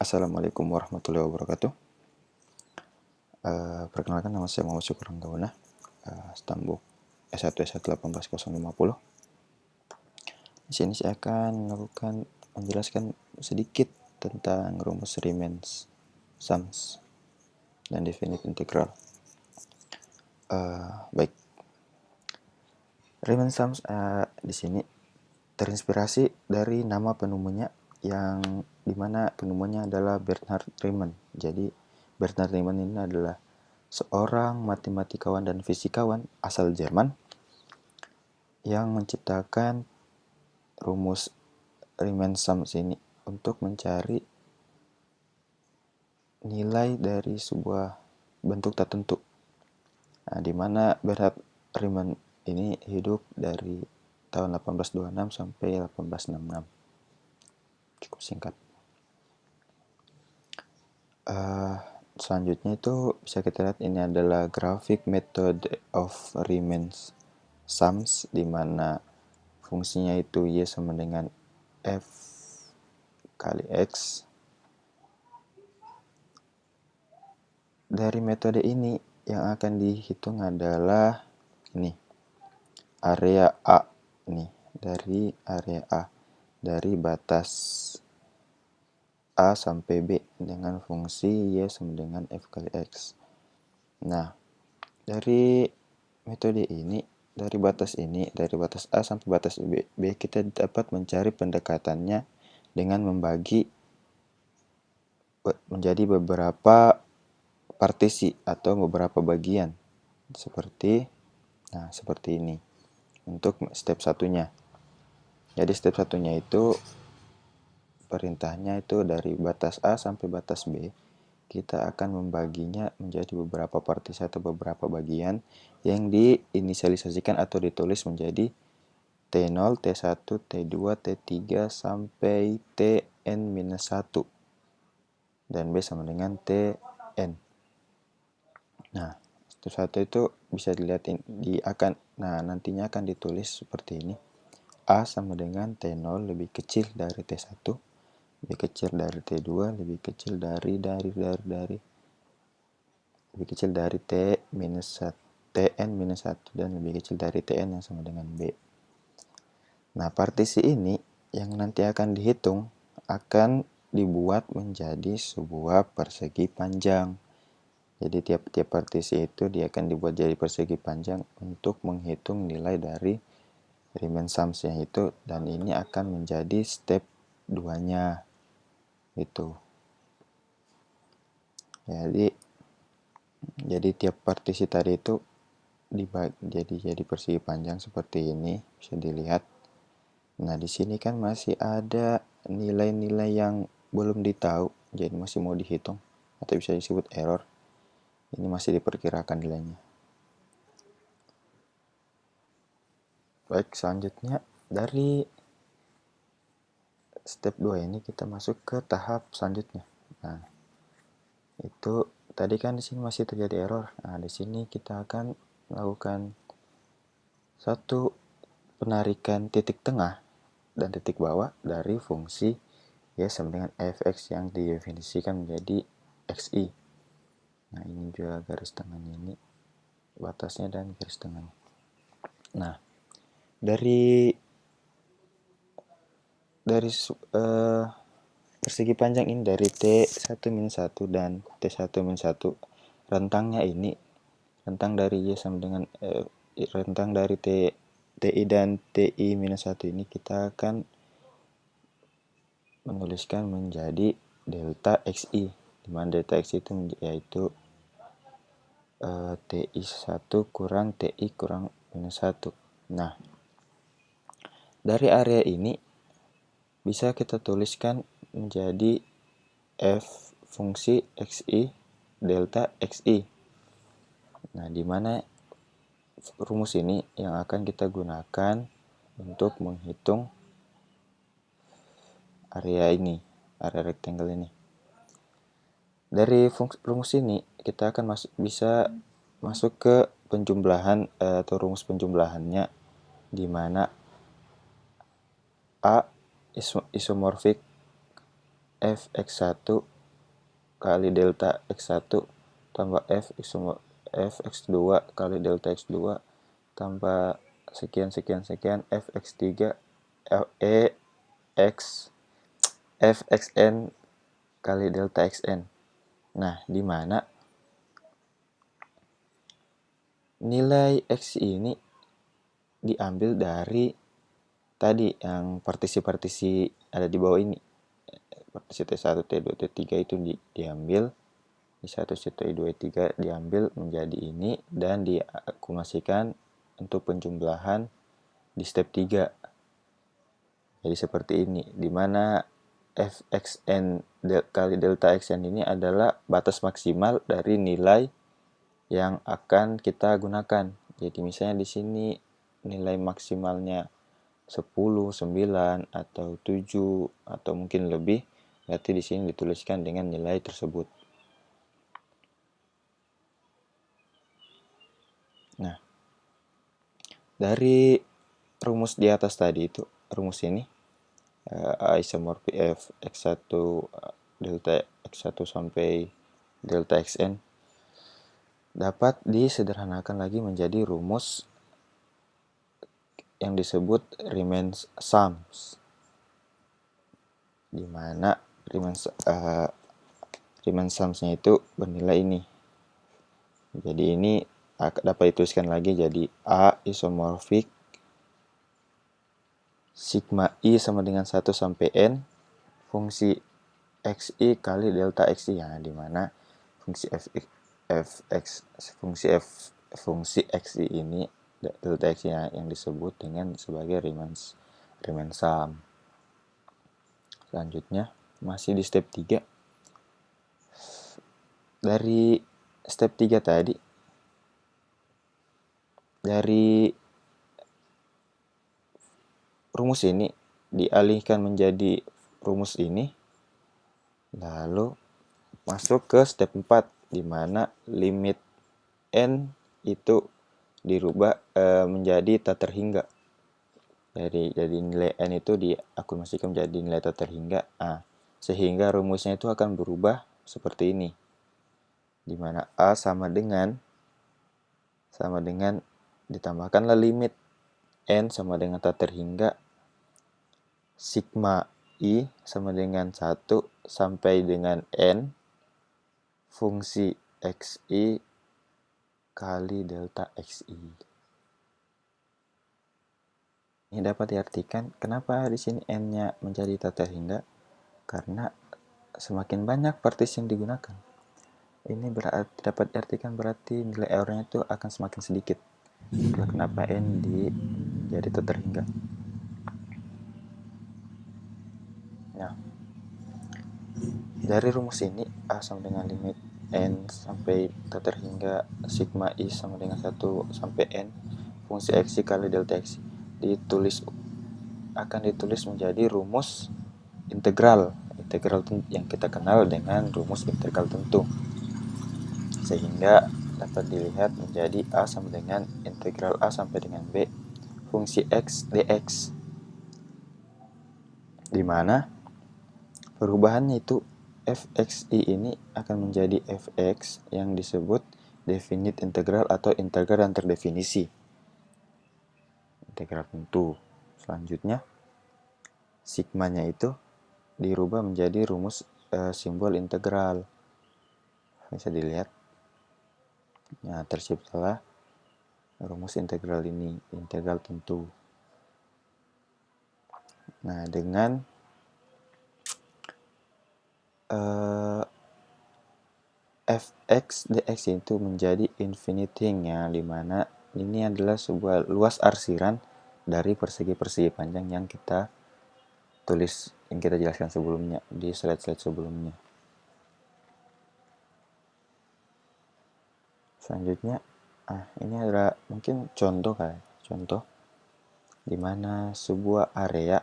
Assalamualaikum warahmatullahi wabarakatuh. Perkenalkan, nama saya Muhammad Syukur Ranggawana, Stambuk S1 S11850. Di sini saya akan menjelaskan sedikit tentang rumus Riemann sums dan definite integral. Baik, Riemann sums di sini terinspirasi dari nama penemunya, yang dimana penemunya adalah Bernhard Riemann. Jadi Bernhard Riemann ini adalah seorang matematikawan dan fisikawan asal Jerman yang menciptakan rumus Riemann sums ini untuk mencari nilai dari sebuah bentuk tertentu. Nah, di mana Bernhard Riemann ini hidup dari tahun 1826 sampai 1866. Cukup singkat. Selanjutnya itu bisa kita lihat, ini adalah grafik method of Riemann sums, di mana fungsinya itu y sama dengan f kali x. Dari metode ini yang akan dihitung adalah ini, area A nih, dari area A, dari batas A sampai B dengan fungsi y sama dengan f kali x. Nah, dari metode ini, dari batas A sampai batas B, kita dapat mencari pendekatannya dengan membagi menjadi beberapa partisi atau beberapa bagian, seperti ini untuk step satunya. Jadi step satunya itu perintahnya itu dari batas A sampai batas B, kita akan membaginya menjadi beberapa partisi atau beberapa bagian yang diinisialisasikan atau ditulis menjadi T0, T1, T2, T3 sampai Tn-1 dan B sama dengan Tn. Nah, step 1 itu bisa dilihat nantinya akan ditulis seperti ini. A sama dengan T0 lebih kecil dari T1, lebih kecil dari T2, lebih kecil dari lebih kecil dari Tn-1 dan lebih kecil dari Tn yang sama dengan B. Nah, partisi ini yang nanti akan dihitung akan dibuat menjadi sebuah persegi panjang. Jadi tiap-tiap partisi itu dia akan dibuat jadi persegi panjang untuk menghitung nilai dari Riemann sums-nya itu, dan ini akan menjadi step 2-nya itu. Jadi tiap partisi tadi itu dibagi jadi persegi panjang seperti ini, bisa dilihat. Nah, di sini kan masih ada nilai-nilai yang belum ditahu, jadi masih mau dihitung atau bisa disebut error. Ini masih diperkirakan nilainya. Baik, selanjutnya dari step 2 ini kita masuk ke tahap selanjutnya. Nah, itu tadi kan di sini masih terjadi error. Nah, di sini kita akan melakukan satu penarikan titik tengah dan titik bawah dari fungsi y sama dengan fx yang didefinisikan menjadi xi. Nah, ini juga garis tengahnya ini, batasnya dan garis tengahnya. Nah, dari persegi panjang ini, dari T1-1 dan T1-1, rentangnya ini, rentang dari y sama dengan rentang dari TI dan TI-1 ini kita akan menuliskan menjadi delta xi, di mana delta xi itu yaitu TI1 kurang TI kurang minus 1. Nah, dari area ini bisa kita tuliskan menjadi f fungsi xi delta xi. Nah, di mana rumus ini yang akan kita gunakan untuk menghitung area ini, area rectangle ini. Dari rumus ini kita akan bisa masuk ke penjumlahan atau rumus penjumlahannya, di mana A isomorfik fx1 kali delta X1 tambah Fx2 kali delta X2 tambah sekian Fx3 X Fxn kali delta Xn. Nah, di mana nilai X ini diambil dari tadi yang partisi-partisi ada di bawah ini. Partisi T1, T2, T3 itu diambil, T1, T2, T3 diambil menjadi ini dan diakumulasikan untuk penjumlahan di step 3. Jadi seperti ini, di mana Fxn kali delta Xn ini adalah batas maksimal dari nilai yang akan kita gunakan. Jadi misalnya di sini nilai maksimalnya 10, 9, atau 7, atau mungkin lebih, berarti di sini dituliskan dengan nilai tersebut. Nah, dari rumus di atas tadi itu, rumus ini, isomorphi F X1 delta X1 sampai delta Xn, dapat disederhanakan lagi menjadi rumus yang disebut Riemann sums, di mana Riemann sumsnya itu bernilai ini. Jadi ini dapat dituliskan lagi jadi A isomorfik sigma I sama dengan 1 sampai N fungsi XI kali delta XI, ya, di mana fungsi fungsi XI ini delta XI yang disebut dengan sebagai Riemann sum. Selanjutnya masih di step 3. Dari step 3 tadi, dari rumus ini dialihkan menjadi rumus ini, lalu masuk ke step 4, di mana limit N itu dirubah menjadi tak terhingga. Jadi nilai N itu diakumulasikan menjadi nilai tak terhingga. Sehingga rumusnya itu akan berubah seperti ini, di mana A sama dengan ditambahkanlah limit N sama dengan tak terhingga sigma I sama dengan 1 sampai dengan N fungsi XI kali delta XI. Ini dapat diartikan kenapa di sini N-nya menjadi tak terhingga, karena semakin banyak partisi yang digunakan. Ini dapat diartikan berarti nilai errornya itu akan semakin sedikit. Kenapa N jadi tak terhingga. Nah, dari rumus ini A sama dengan limit N sampai tak terhingga sigma I sama dengan 1 sampai N fungsi XI kali delta XI akan ditulis menjadi rumus integral yang kita kenal dengan rumus integral tentu, sehingga dapat dilihat menjadi A sama dengan integral A sampai dengan B fungsi X dx, di mana perubahannya itu Fxi ini akan menjadi Fx yang disebut definite integral atau integral yang terdefinisi, integral tentu. Selanjutnya sigmanya itu dirubah menjadi rumus simbol integral. Bisa dilihat. Nah, terciptalah rumus integral ini, integral tentu. Nah, dengan Fx dx itu menjadi infiniting, ya, dimana ini adalah sebuah luas arsiran dari persegi-persegi panjang yang kita tulis, yang kita jelaskan sebelumnya di slide-slide sebelumnya. Selanjutnya, ini adalah mungkin contoh di mana sebuah area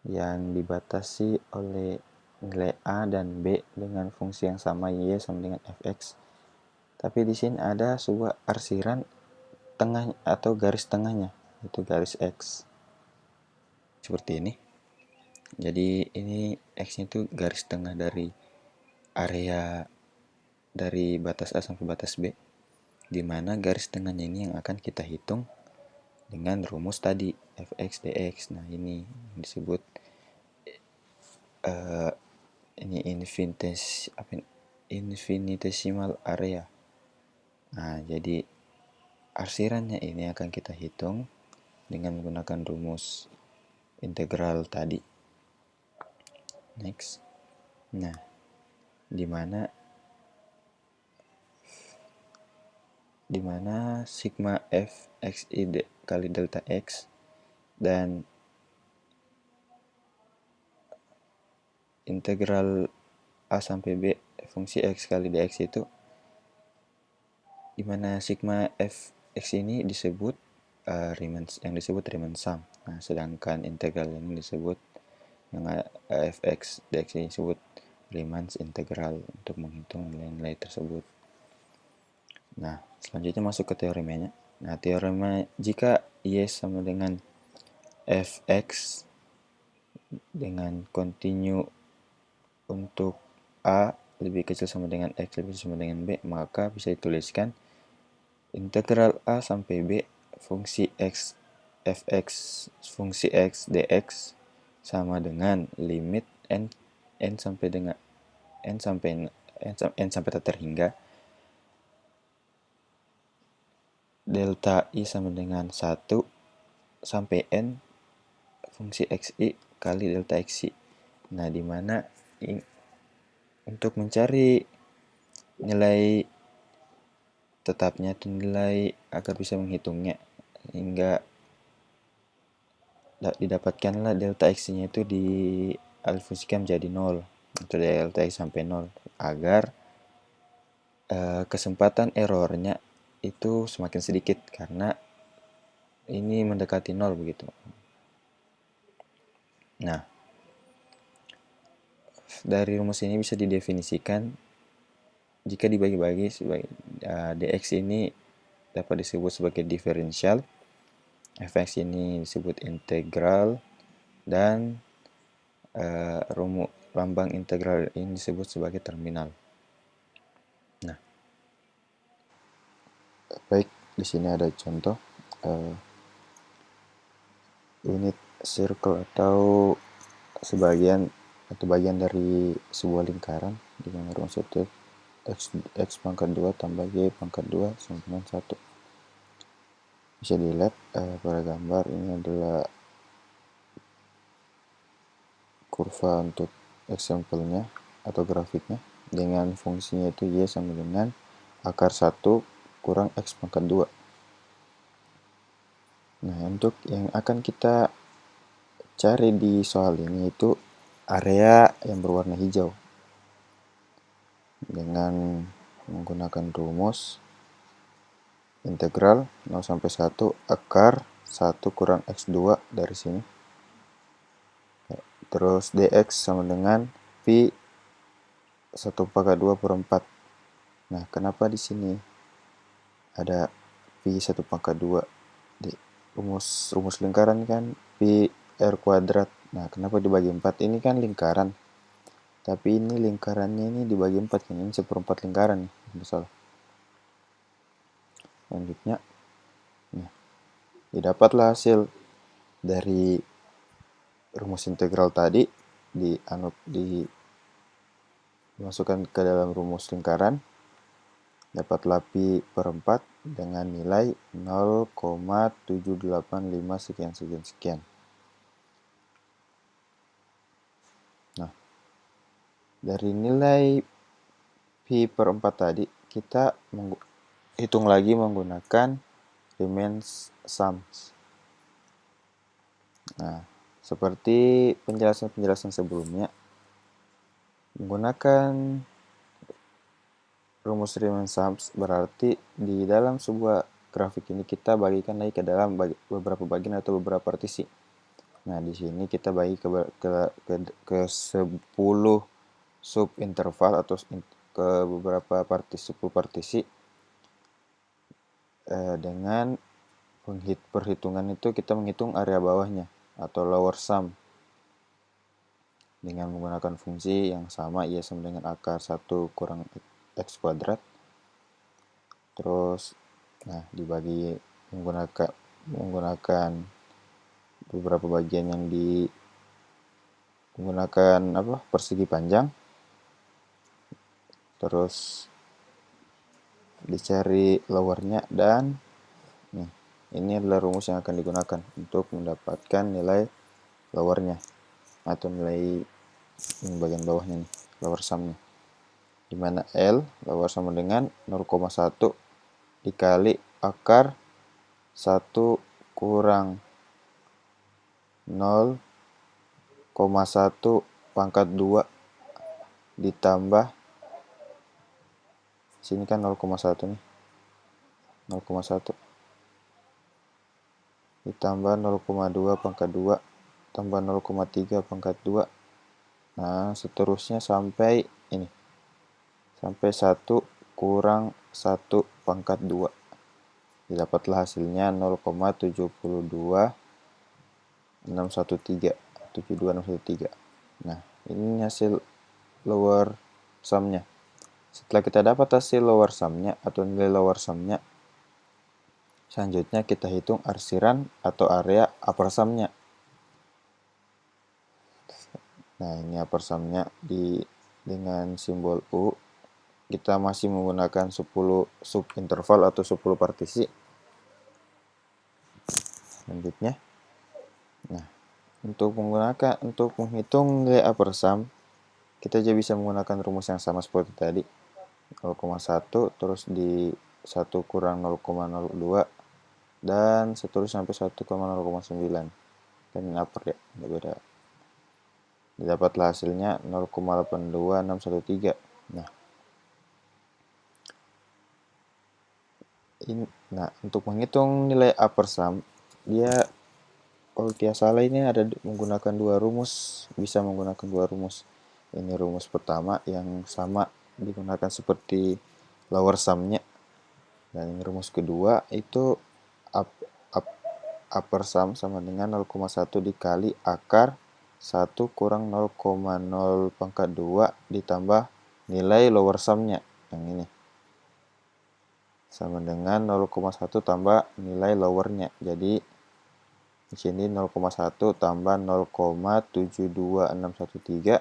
yang dibatasi oleh nilai A dan B dengan fungsi yang sama Y sama dengan Fx. Tapi di sini ada sebuah arsiran tengah atau garis tengahnya, itu garis X. Seperti ini. Jadi ini X-nya itu garis tengah dari area dari batas A sampai batas B, di mana garis tengahnya ini yang akan kita hitung dengan rumus tadi fx dx. Nah, ini disebut ini infinitesimal area. Nah, jadi arsirannya ini akan kita hitung dengan menggunakan rumus integral tadi. Next. Nah, di mana sigma f xi kali delta x dan integral a sampai b fungsi x kali dx itu, di mana sigma f x ini disebut yang disebut Riemann sum. Nah, sedangkan integral ini disebut yang fx dx ini disebut Riemann integral untuk menghitung nilai-nilai tersebut. Nah, selanjutnya masuk ke teoremanya. Nah, teorema jika y sama dengan fx dengan kontinu untuk a lebih kecil sama dengan x lebih kecil sama dengan b, maka bisa dituliskan integral a sampai b fungsi x fx fungsi x dx sama dengan limit n sampai dengan n sampai tak terhingga delta i sama dengan 1 sampai n fungsi xi kali delta xi. Nah, di mana untuk mencari nilai tetapnya atau nilai agar bisa menghitungnya hingga didapatkanlah delta x-nya itu dialihfungsikan menjadi 0 atau delta x sampai 0 agar kesempatan errornya itu semakin sedikit karena ini mendekati 0 begitu. Nah, dari rumus ini bisa didefinisikan jika dibagi-bagi dx ini dapat disebut sebagai diferensial, fx ini disebut integral, dan lambang integral ini disebut sebagai terminal. Nah, baik, di sini ada contoh unit circle atau bagian dari sebuah lingkaran di mana rumus itu x pangkat 2 tambah y pangkat 2 sama dengan 1. Bisa dilihat pada gambar ini adalah kurva untuk example-nya atau grafiknya dengan fungsinya itu y sama dengan akar 1 kurang x pangkat 2. Nah, untuk yang akan kita cari di soal ini itu area yang berwarna hijau dengan menggunakan rumus integral 0 sampai 1 akar 1 kurang x2 dari sini. Terus dx sama dengan pi 1 pangkat 2 per 4. Nah, kenapa di sini ada pi 1 pangkat 2? Di rumus lingkaran kan pi r kuadrat. Nah, kenapa dibagi 4? Ini kan lingkaran. Tapi ini lingkarannya ini dibagi 4 kan. Ini 1/4 lingkaran nih, misalnya. Selanjutnya, nah, didapatlah hasil dari rumus integral tadi dimasukkan ke dalam rumus lingkaran, dapatlah pi per 4 dengan nilai 0,785 sekian sekian sekian. Nah, dari nilai pi per 4 tadi kita hitung lagi menggunakan Riemann sums. Nah, seperti penjelasan-penjelasan sebelumnya, menggunakan rumus Riemann sums berarti di dalam sebuah grafik ini kita bagikan lagi ke dalam beberapa bagian atau beberapa partisi. Nah, di sini kita bagi ke 10 subinterval atau ke beberapa partisi dengan perhitungan itu kita menghitung area bawahnya atau lower sum. dengan menggunakan fungsi yang sama, y sama dengan akar 1 kurang x kuadrat. Terus dibagi menggunakan beberapa bagian yang menggunakan persegi panjang. Terus dicari lowernya, dan ini adalah rumus yang akan digunakan untuk mendapatkan nilai lowernya atau nilai bagian bawahnya nih, lower sumnya, dimana L lower sama dengan 0,1 dikali akar 1 kurang 0,1 pangkat 2 ditambah sini kan 0,1 nih, 0,1 ditambah 0,2 pangkat 2 tambah 0,3 pangkat 2. Nah, seterusnya sampai ini. Sampai 1 kurang 1 pangkat 2. Didapatlah hasilnya 0,72613. Nah, ini hasil lower sum-nya. Setelah kita dapat hasil lower sum-nya atau nilai lower sum-nya, selanjutnya kita hitung arsiran atau area upper sum-nya. Nah, ini upper sum-nya dengan simbol U. Kita masih menggunakan 10 sub interval atau 10 partisi. Selanjutnya, untuk menghitung nilai upper sum, kita juga bisa menggunakan rumus yang sama seperti tadi. 0,1 terus di 1 kurang 0,02 dan seterusnya sampai 1,0,9. Dan ini upper ya, tidak beda. Didapatlah hasilnya 0,82613. Untuk menghitung nilai upper sum, dia kalau tidak salah ini ada menggunakan dua rumus, bisa menggunakan dua rumus. Ini rumus pertama yang sama digunakan seperti lower sum-nya, dan ini rumus kedua itu upper sum sama dengan 0,1 dikali akar 1 kurang 0,0 pangkat 2 ditambah nilai lower sum-nya yang ini, sama dengan 0,1 tambah nilai lowernya. Jadi di sini 0,1 tambah 0,72613,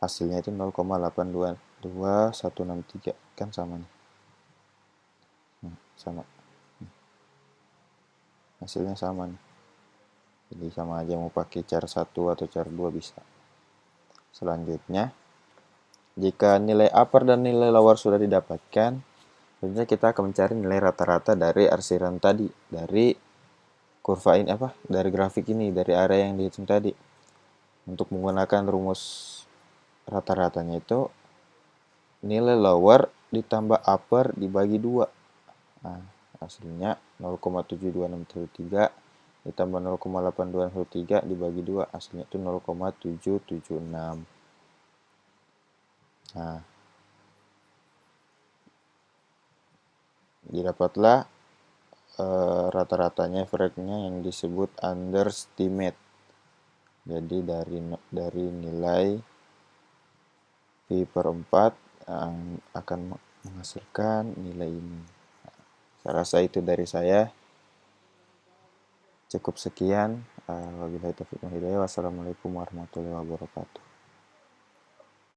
hasilnya itu 0,822163, kan sama nih. Sama. Hasilnya sama nih. Jadi sama aja mau pakai cara 1 atau cara 2 bisa. Selanjutnya, jika nilai upper dan nilai lower sudah didapatkan, selanjutnya kita akan mencari nilai rata-rata dari arsiran tadi, dari kurva ini dari grafik ini, dari area yang dihitung tadi. Untuk menggunakan rumus rata-ratanya itu nilai lower ditambah upper dibagi 2. Nah, hasilnya 0,72613 ditambah 0,8213 dibagi 2, hasilnya itu 0,776. Nah, didapatlah rata-ratanya, average-nya yang disebut underestimate. Jadi dari nilai Pi per 4 yang akan menghasilkan nilai ini. Saya rasa itu dari saya. Cukup sekian. Wabillahi taufiq wal hidayah. Wassalamualaikum warahmatullahi wabarakatuh.